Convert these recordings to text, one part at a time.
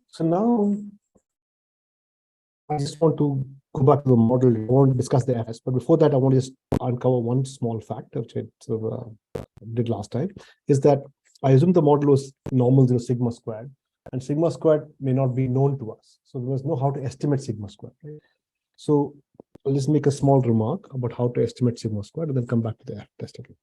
So now I just want to go back to the model. I want to discuss the FS, but before that, I want to just uncover one small fact, which I sort of, did last time, is that I assume the model was normal 0 sigma squared, and sigma squared may not be known to us. So there was no how to estimate sigma squared. Right? So I'll just make a small remark about how to estimate sigma squared and then come back to the F test again.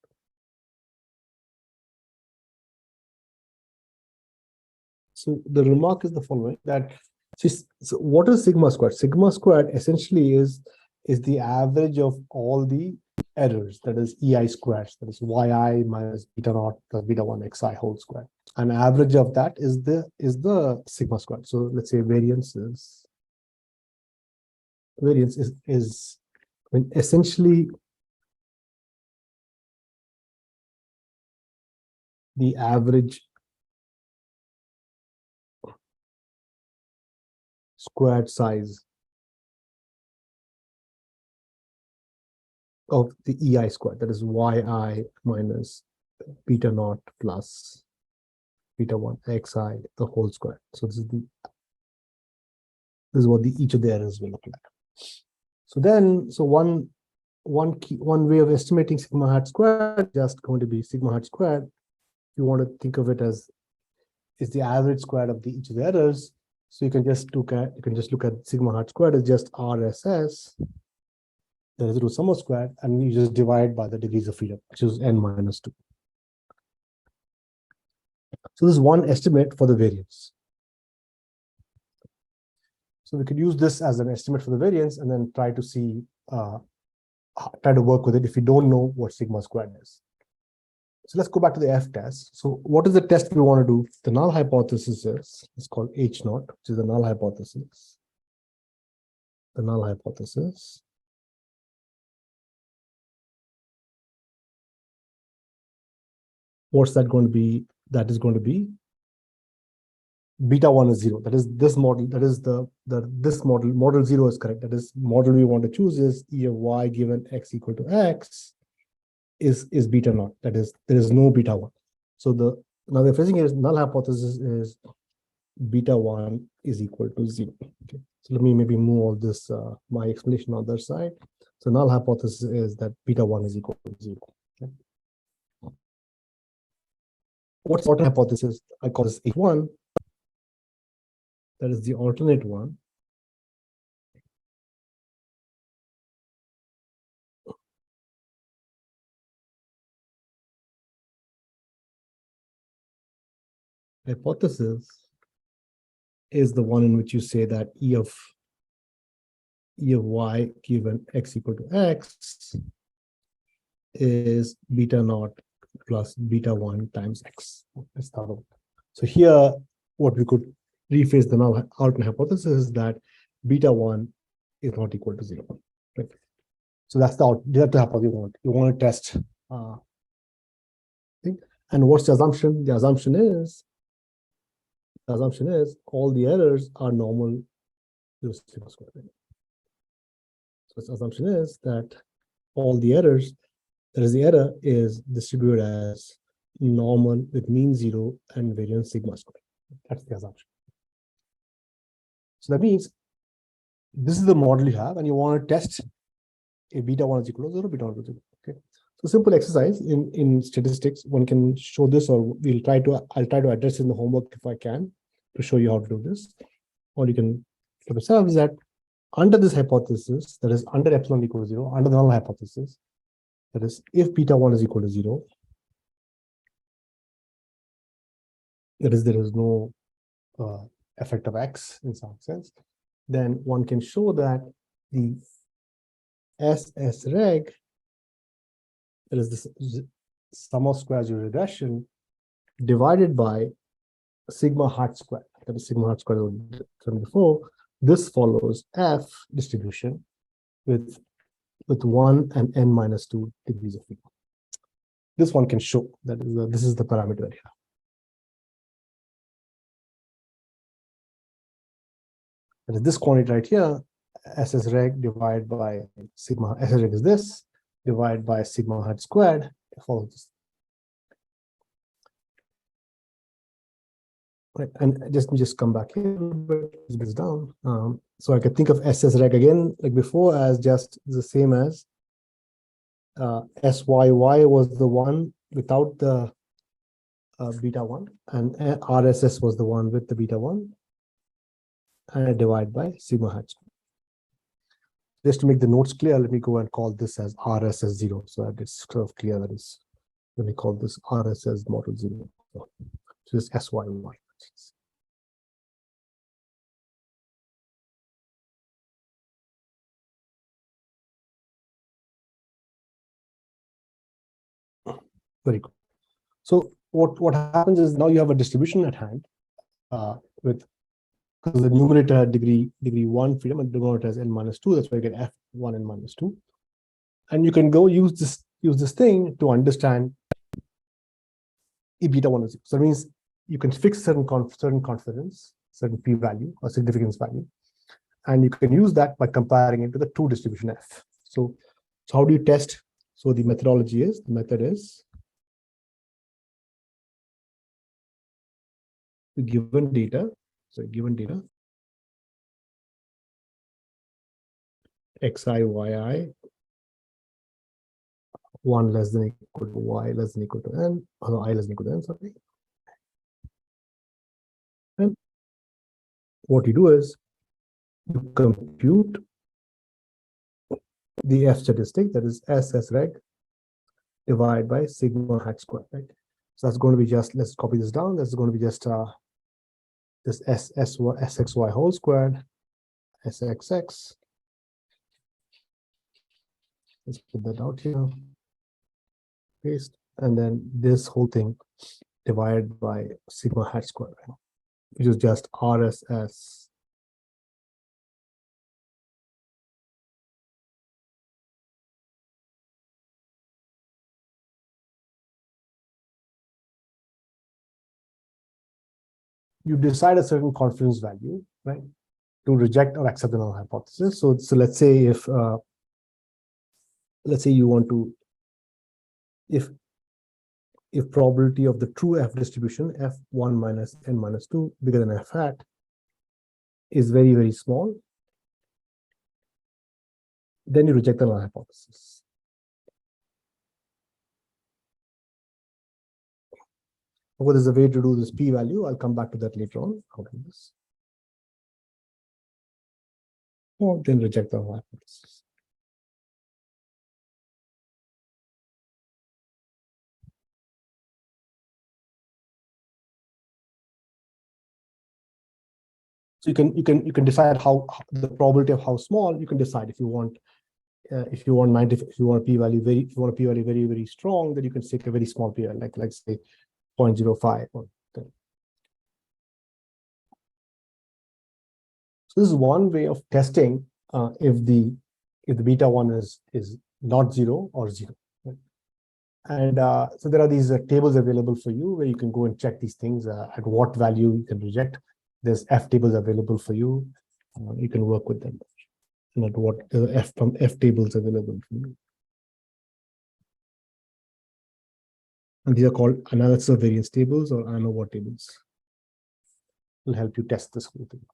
So the remark is the following, that so what is sigma squared? Sigma squared essentially is the average of all the errors, that is EI squared, that is YI minus beta naught plus beta 1 XI whole square. An average of that is the sigma squared. So let's say variance is I mean, essentially the average squared size of the EI squared, that is YI minus beta naught plus beta 1 XI the whole square. So this is what each of the errors will look like. So then, one way of estimating sigma hat squared is just going to be sigma hat squared. You want to think of it as is the average squared of each of the errors. So you can just look at sigma hat squared as just RSS, the residual sum of squared, and you just divide by the degrees of freedom, which is n minus 2. So this is one estimate for the variance. So we could use this as an estimate for the variance and then try to work with it if we don't know what sigma squared is. So let's go back to the F test. So what is the test we want to do? The null hypothesis is called H naught, which is the null hypothesis. The null hypothesis. What's that going to be? That is going to be beta 1 is 0. That is this model. That is this model. Model 0 is correct. That is model we want to choose is E of y given x equal to x is beta naught. That is, there is no beta 1. So now the phrasing is null hypothesis is beta 1 is equal to 0. Okay. So let me maybe move all this my explanation on the other side. So null hypothesis is that beta 1 is equal to 0. Okay. What's the alternate hypothesis? I call this H1. That is the alternate one. Hypothesis is the one in which you say that E of y given x equal to x is beta naught plus beta 1 times x. That's the other one. So here, what we could rephrase the null alternate hypothesis is that beta 1 is not equal to 0. Right? So that's the hypothesis you want. You want to test. And what's the assumption? The assumption is all the errors are normal to sigma squared. So the assumption is that all the errors, the error is distributed as normal with mean 0 and variance sigma squared. That's the assumption. So that means this is the model you have, and you want to test a beta 1 is equal to 0, beta 1 is equal to 0. Okay. So simple exercise in statistics, one can show this, or I'll try to address in the homework if I can to show you how to do this. Or you can for yourself is that under this hypothesis, that is under epsilon equal to 0, under the null hypothesis, that is if beta 1 is equal to 0, that is there is no effect of x in some sense, then one can show that the SS reg, that is the sum of squares of regression divided by sigma hat square, that is sigma hat square from before, this follows F distribution with 1 and n minus 2 degrees of freedom. This one can show that this is the parameter that you have. That is this quantity right here, SS reg divided by sigma, SS reg is this, divided by sigma hat squared, follows this. Right, and just come back here a little bit, this down. So I could think of SSREG again, like before, as just the same as SYY was the one without the beta 1, and RSS was the one with the beta 1, and I divide by sigma hat. Just to make the notes clear, let me go and call this as RSS0, so that it's sort of clear. That is, let me call this RSS model 0. So this is SYY. Very good. So what happens is now you have a distribution at hand with, because the numerator had degree 1 freedom and the denominator has n-2, that's why you get f1 and -2. And you can go use this thing to understand E beta 1 is 0. So that means you can fix certain confidence, certain p-value or significance value, and you can use that by comparing it to the true distribution f. So how do you test? So the methodology is, the method is, given data, xi, yi, 1 less than equal to y less than equal to n, or I less than equal to n, sorry. And what you do is you compute the f statistic, that is SSREG, divided by sigma hat squared, right? So that's going to be just, let's copy this down, that's going to be just this SXY whole squared, SXX. Let's put that out here, paste, and then this whole thing divided by sigma hat squared, which is just RSS you decide a certain confidence value, right, to reject or accept the null hypothesis. So let's say if let's say you want to, if probability of the true f distribution f1 minus n minus 2 bigger than f hat is very, very small, then you reject the null hypothesis. Well, there's a way to do this p-value. I'll come back to that later on. How to do this? Or then reject the null hypothesis. So you can decide how the probability of how small. You can decide if you want if you want a p-value very, very strong, then you can take a very small p-value, like let's say 0.05 or 10. So this is one way of testing if the beta 1 is not 0 or 0. Right? And so there are these tables available for you where you can go and check these things at what value you can reject. There's F tables available for you. You can work with them. And at what F tables available for you. And these are called analysis of variance tables or ANOVA tables. Will help you test this whole thing.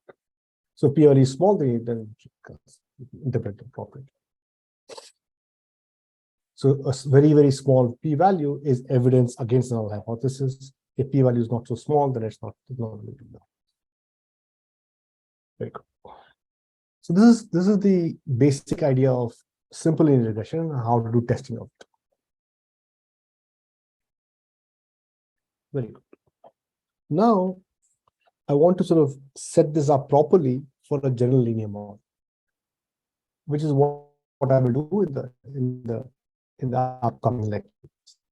So P value is small, then interpret it properly. So a very, very small P value is evidence against the null hypothesis. If P value is not so small, then it's not going to be null. Very good. So this is the basic idea of simple linear regression, how to do testing of it. Very good. Now, I want to sort of set this up properly for a general linear model, which is what I will do in the upcoming lecture.